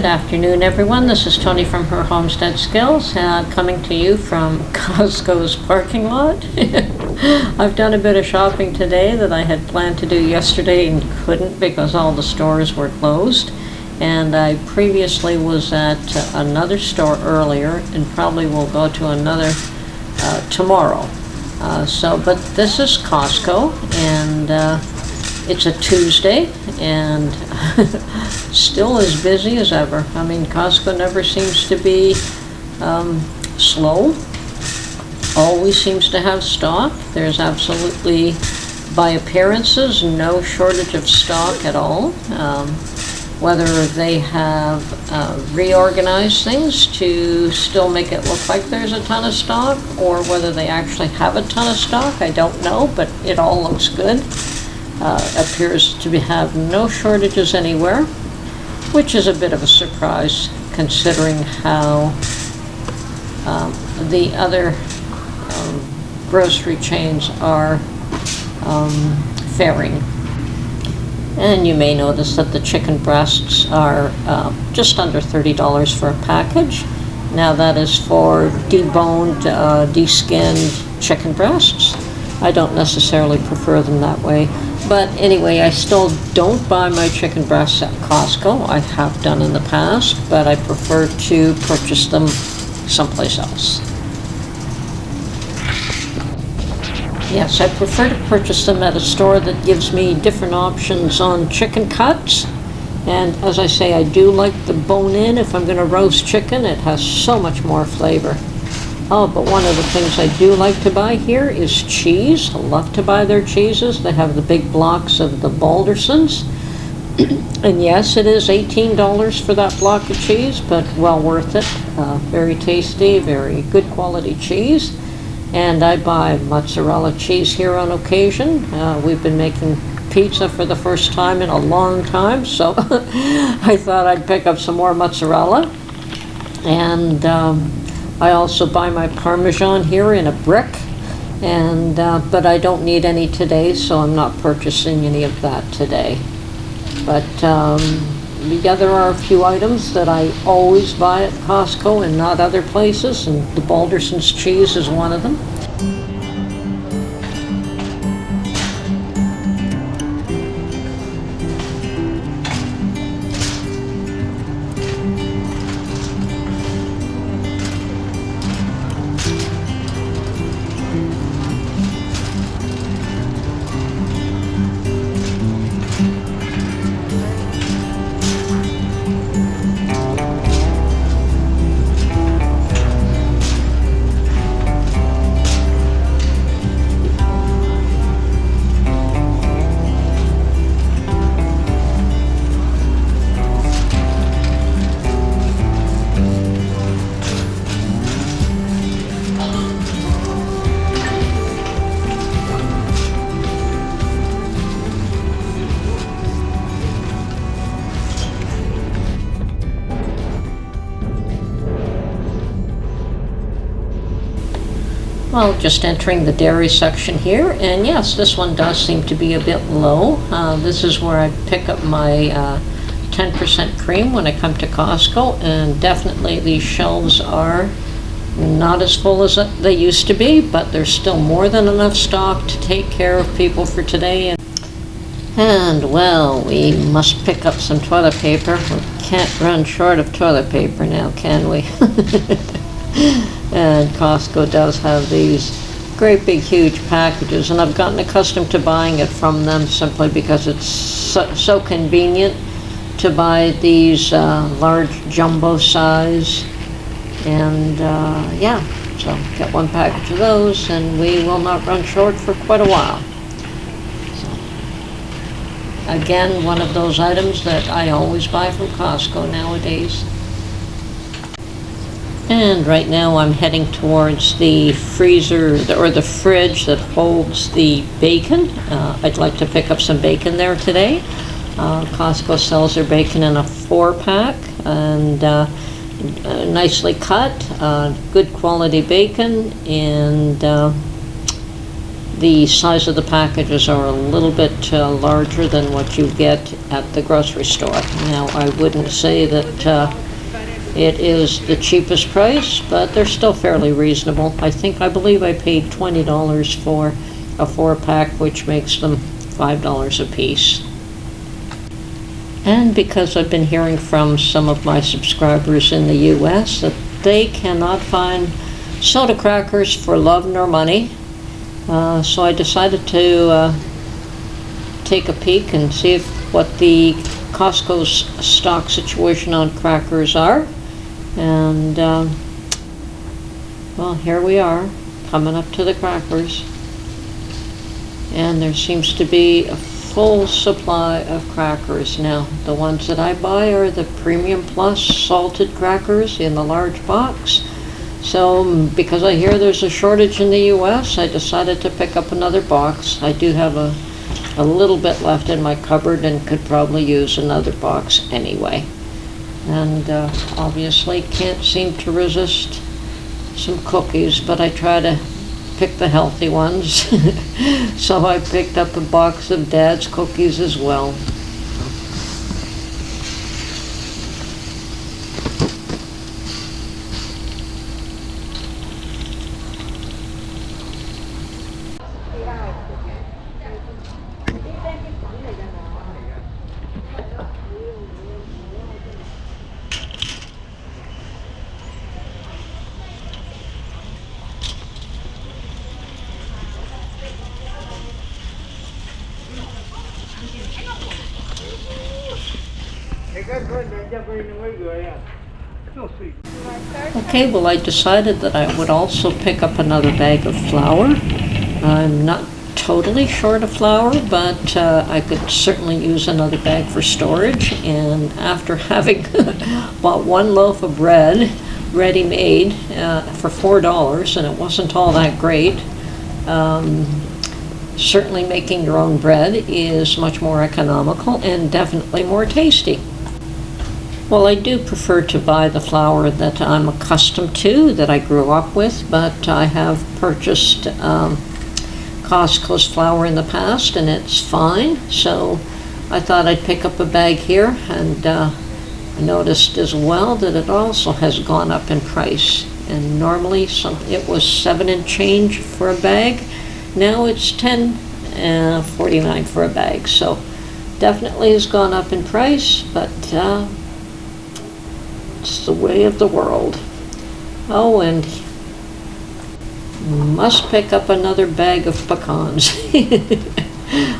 Good afternoon, everyone. This is Tony from Her Homestead Skills, coming to you from Costco's parking lot. I've done a bit of shopping today that I had planned to do yesterday and couldn't because all the stores were closed. And I previously was at another store earlier and probably will go to another tomorrow. But this is Costco, and it's a Tuesday, and still as busy as ever. I mean, Costco never seems to be slow. Always seems to have stock. There's absolutely, by appearances, no shortage of stock at all. Whether they have reorganized things to still make it look like there's a ton of stock, or whether they actually have a ton of stock, I don't know, but it all looks good. Appears to have no shortages anywhere, which is a bit of a surprise considering how the other grocery chains are faring. And you may notice that the chicken breasts are just under $30 for a package. Now that is for deboned, deskinned chicken breasts. I don't necessarily prefer them that way. But anyway, I still don't buy my chicken breasts at Costco. I have done in the past, but I prefer to purchase them someplace else. Yes, I prefer to purchase them at a store that gives me different options on chicken cuts. And as I say, I do like the bone-in. If I'm going to roast chicken, it has so much more flavor. Oh, but one of the things I do like to buy here is cheese. I love to buy their cheeses. They have the big blocks of the Baldersons. And yes, it is $18 for that block of cheese, but well worth it. Very tasty, very good quality cheese. And I buy mozzarella cheese here on occasion. We've been making pizza for the first time in a long time, so I thought I'd pick up some more mozzarella. And I also buy my Parmesan here in a brick, and but I don't need any today, so I'm not purchasing any of that today. But yeah, there are a few items that I always buy at Costco and not other places, and the Balderson's cheese is one of them. Well, just entering the dairy section here, and yes, this one does seem to be a bit low. This is where I pick up my 10% cream when I come to Costco, and definitely these shelves are not as full as they used to be, but there's still more than enough stock to take care of people for today. And well, we must pick up some toilet paper. We can't run short of toilet paper now, can we? And Costco does have these great big huge packages, and I've gotten accustomed to buying it from them simply because it's so convenient to buy these large jumbo size. And yeah, so get one package of those and we will not run short for quite a while. So, again, one of those items that I always buy from Costco nowadays. And right now I'm heading towards the freezer, or the fridge that holds the bacon. I'd like to pick up some bacon there today. Costco sells their bacon in a 4-pack, and nicely cut, good quality bacon, and the size of the packages are a little bit larger than what you get at the grocery store. Now, I wouldn't say that it is the cheapest price, but they're still fairly reasonable. I believe I paid $20 for a 4-pack, which makes them $5 a piece. And because I've been hearing from some of my subscribers in the US that they cannot find soda crackers for love nor money, so I decided to take a peek and see what the Costco's stock situation on crackers are. And well, here we are, coming up to the crackers. And there seems to be a full supply of crackers. Now, the ones that I buy are the Premium Plus salted crackers in the large box. So, because I hear there's a shortage in the US, I decided to pick up another box. I do have a little bit left in my cupboard and could probably use another box anyway. And obviously can't seem to resist some cookies, but I try to pick the healthy ones. So I picked up a box of Dad's cookies as well. Okay, well, I decided that I would also pick up another bag of flour. I'm not totally short of flour, but I could certainly use another bag for storage. And after having bought one loaf of bread, ready-made, for $4, and it wasn't all that great, certainly making your own bread is much more economical and definitely more tasty. Well, I do prefer to buy the flour that I'm accustomed to, that I grew up with, but I have purchased Costco's flour in the past, and it's fine. So I thought I'd pick up a bag here, and I noticed as well that it also has gone up in price. And normally it was $7 and change for a bag. Now it's $10.49 for a bag. So definitely has gone up in price, but it's the way of the world. Oh, and must pick up another bag of pecans.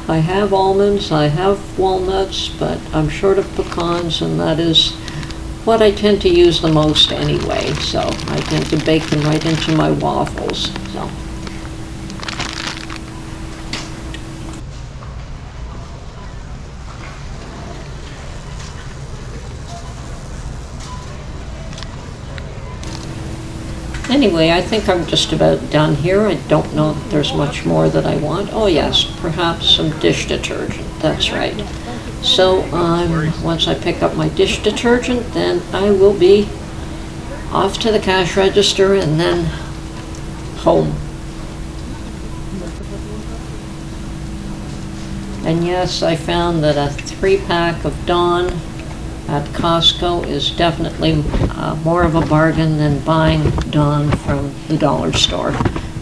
I have almonds, I have walnuts, but I'm short of pecans, and that is what I tend to use the most anyway. So I tend to bake them right into my waffles. So. Anyway, I think I'm just about done here. I don't know if there's much more that I want. Oh yes, perhaps some dish detergent. That's right. So once I pick up my dish detergent, then I will be off to the cash register and then home. And yes, I found that a 3-pack of Dawn at Costco is definitely more of a bargain than buying Dawn from the dollar store.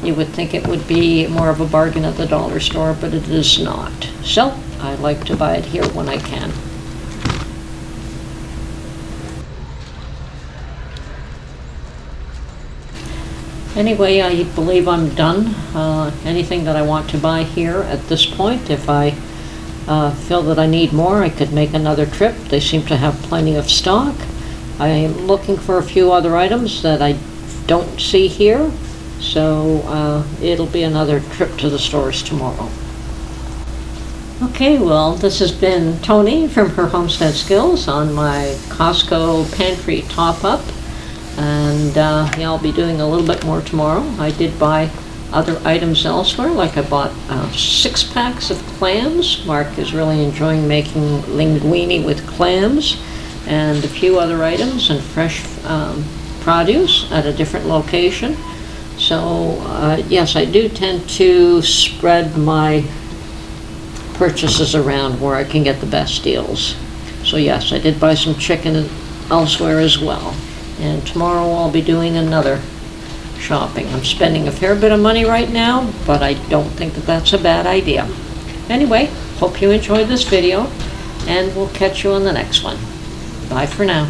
You would think it would be more of a bargain at the dollar store, but it is not. So I like to buy it here when I can. Anyway, I believe I'm done. Anything that I want to buy here at this point, if I feel that I need more, I could make another trip. They seem to have plenty of stock. I am looking for a few other items that I don't see here, so it'll be another trip to the stores tomorrow. Okay, well, this has been Tony from her Homestead Skills on my Costco pantry top-up, and yeah, I'll be doing a little bit more tomorrow. I did buy other items elsewhere, like I bought 6 packs of clams. Mark is really enjoying making linguine with clams, and a few other items and fresh produce at a different location. So, yes, I do tend to spread my purchases around where I can get the best deals. So yes, I did buy some chicken elsewhere as well. And tomorrow I'll be doing another shopping. I'm spending a fair bit of money right now, but I don't think that that's a bad idea. Anyway, hope you enjoyed this video, and we'll catch you on the next one. Bye for now.